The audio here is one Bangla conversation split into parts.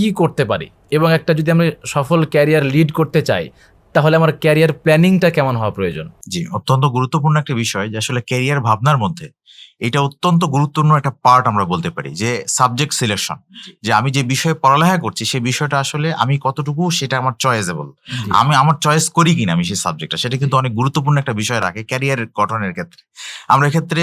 কি করতে পারি, এবং একটা যদি আমি সফল ক্যারিয়ার লিড করতে চাই তাহলে আমার ক্যারিয়ার প্ল্যানিংটা কেমন হওয়া প্রয়োজন? জি, অত্যন্ত গুরুত্বপূর্ণ একটা বিষয় যে আসলে ক্যারিয়ার ভাবনার মধ্যে এটা অত্যন্ত গুরুত্বপূর্ণ একটা পার্ট আমরা বলতে পারি যে সাবজেক্ট সিলেকশন। যে আমি যে বিষয়ে পড়ালেখা করছি সেই বিষয়টা আসলে আমি কতটুকু সেটা আমার চয়েসেবল, জি। আমি আমার চয়েস করি কিনা আমি সেই সাবজেক্টটা, সেটা কিন্তু অনেক গুরুত্বপূর্ণ একটা বিষয় রাখে ক্যারিয়ার গঠনের ক্ষেত্রে। আমরা এক্ষেত্রে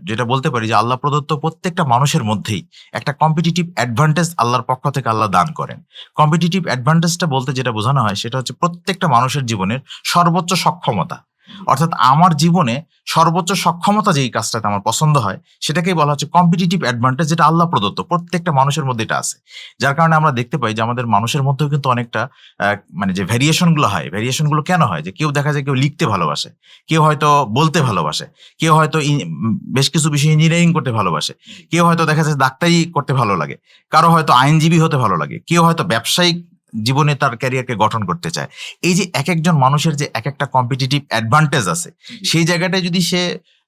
যেটা বলতে পারি যে আল্লাহ প্রদত্ত প্রত্যেকটা মানুষের মধ্যেই একটা কম্পিটিটিভ অ্যাডভান্টেজ আল্লাহর পক্ষ থেকে আল্লাহ দান করেন। কম্পিটিটিভ অ্যাডভান্টেজটা বলতে যেটা বোঝানো হয় সেটা হচ্ছে প্রত্যেকটা মানুষের জীবনের সর্বোচ্চ সক্ষমতা। অর্থাৎ আমার জীবনে সর্বোচ্চ সক্ষমতা যেই কাজটাতে আমার পছন্দ হয় সেটাকেই বলা হচ্ছে কম্পিটিটিভ অ্যাডভান্টেজ, যেটা আল্লাহ প্রদত্ত প্রত্যেকটা মানুষের মধ্যে এটা আছে। যার কারণে আমরা দেখতে পাই যে আমাদের মানুষের মধ্যেও কিন্তু অনেকটা মানে যে ভ্যারিয়েশনগুলো হয়, ভ্যারিয়েশনগুলো কেন হয় যে কেউ দেখা যায় কেউ লিখতে ভালোবাসে, কেউ হয়তো বলতে ভালোবাসে, কেউ হয়তো বেশ কিছু বিষয় ইঞ্জিনিয়ারিং করতে ভালোবাসে, কেউ হয়তো দেখা যায় ডাক্তারি করতে ভালো লাগে, কারো হয়তো আইনজীবী হতে ভালো লাগে, কেউ হয়তো ব্যবসায়িক জীবনে তার ক্যারিয়ারকে গঠন করতে চায়। এই যে এক একজন মানুষের যে এক একটা কম্পিটিটিভ অ্যাডভান্টেজ আছে, সেই জায়গাটায় যদি সে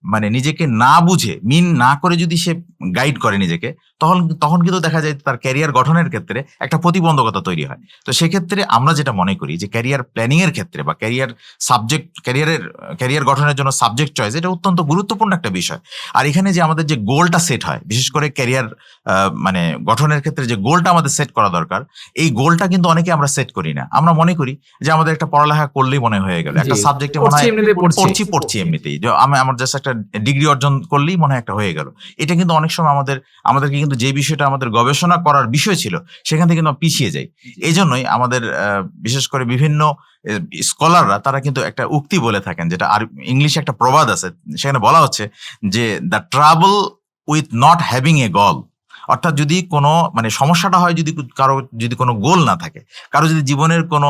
মানে নিজেকে না বুঝে মিন না করে যদি সে গাইড করে নিজেকে, তখন তখন কিন্তু দেখা যায় তার ক্যারিয়ার গঠনের ক্ষেত্রে একটা প্রতিবন্ধকতা তৈরি হয়। তো সেক্ষেত্রে আমরা যেটা মনে করি যে ক্যারিয়ার প্ল্যানিং এর ক্ষেত্রে বা ক্যারিয়ার গঠনের জন্য সাবজেক্ট চয়েস এটা অত্যন্ত গুরুত্বপূর্ণ একটা বিষয়। আর এখানে যে আমাদের যে গোলটা সেট হয়, বিশেষ করে ক্যারিয়ার মানে গঠনের ক্ষেত্রে যে গোলটা আমাদের সেট করা দরকার, এই গোলটা কিন্তু অনেকে আমরা সেট করি না। আমরা মনে করি যে আমাদের একটা পড়ালেখা করলেই মনে হয়ে গেল, একটা সাবজেক্টে মনে হয় পড়ছি এমনিতেই, যে আমি আমার জাস্ট একটা ডিগ্রি অর্জন করলেই মনে হয় একটা হয়ে গেল। এটা কিন্তু অনেক সময় আমাদেরকে কিন্তু যে বিষয়টা আমাদের গবেষণা করার বিষয় ছিল সেখান থেকে কিন্তু আমরা পিছিয়ে যাই। এই জন্যই আমাদের বিশেষ করে বিভিন্ন স্কলাররা তারা কিন্তু একটা উক্তি বলে থাকেন, যেটা আর ইংলিশে একটা প্রবাদ আছে, সেখানে বলা হচ্ছে যে the trouble with not having a goal. অর্থাৎ যদি কোনো মানে সমস্যাটা হয় যদি কারো যদি কোনো গোল না থাকে, কারো যদি জীবনের কোনো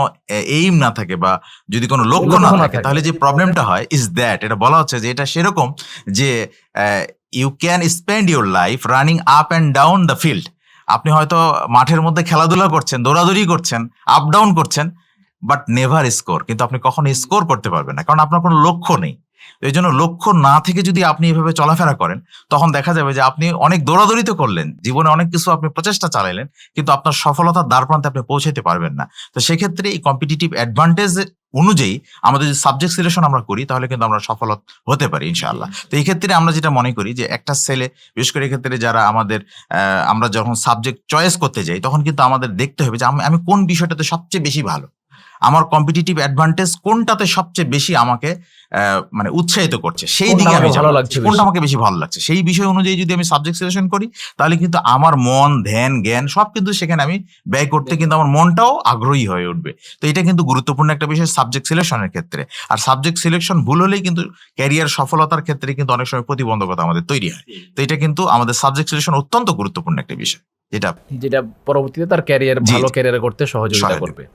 এইম না থাকে বা যদি কোনো লক্ষ্য না থাকে, তাহলে যে প্রবলেমটা হয় ইজ দ্যাট, এটা বলা হচ্ছে যে এটা সেরকম যে you can spend your life running up and down the field. আপনি হয়তো মাঠের মধ্যে খেলাধুলা করছেন, দৌড়াদৌড়ি করছেন, আপ ডাউন করছেন, বাট নেভার স্কোর, কিন্তু আপনি কখনো স্কোর করতে পারবেন না, কারণ আপনার কোনো লক্ষ্য নেই। এই জন্য লক্ষ্য না থেকে যদি আপনি এভাবে চলাফেরা করেন, তখন দেখা যাবে যে আপনি অনেক দৌড়াদৌড়ি তো করলেন, জীবনে অনেক কিছু আপনি প্রচেষ্টা চালাইলেন, কিন্তু আপনার সফলতার দ্বার প্রান্তে আপনি পৌঁছাতে পারবেন না। তো সেক্ষেত্রে এই কম্পিটিটিভ অ্যাডভান্টেজ অনুযায়ী আমাদের যদি সাবজেক্ট সিলেকশন আমরা করি, তাহলে কিন্তু আমরা সফল হতে পারি ইনশাআল্লাহ। তো এই ক্ষেত্রে আমরা যেটা মনে করি যে একটা ছেলে, বিশেষ করে এক্ষেত্রে যারা আমরা যখন সাবজেক্ট চয়েস করতে যাই, তখন কিন্তু আমাদের দেখতে হবে যে আমি কোন বিষয়টাতে সবচেয়ে বেশি ভালো, আমার কম্পিটিটিভ অ্যাডভান্টেজ কোনটাতে সবচেয়ে বেশি আমাকে মানে উৎসাহিত করছে, সেই দিকে আমি ভালো লাগছে, কোনটা আমাকে বেশি ভালো লাগছে, সেই বিষয় অনুযায়ী যদি আমি সাবজেক্ট সিলেকশন করি, তাহলে কিন্তু আমার মন, ধ্যান, জ্ঞান সব কিন্তু সেখানে আমি ব্যয় করতে কিন্তু আমার মনটাও আগ্রহী হয়ে উঠবে। তো এটা কিন্তু গুরুত্বপূর্ণ একটা বিষয় সাবজেক্ট সিলেকশনের ক্ষেত্রে। আর সাবজেক্ট সিলেকশন ভুল হলেই কিন্তু ক্যারিয়ার সফলতার ক্ষেত্রে কিন্তু অনেক সময় প্রতিবন্ধকতা আমাদের তৈরি হয়। তো এটা কিন্তু আমাদের সাবজেক্ট সিলেকশন অত্যন্ত গুরুত্বপূর্ণ একটা বিষয়, যেটা যেটা পরবর্তীতে তার ক্যারিয়ার ভালো ক্যারিয়ার করতে সহায়তা করবে।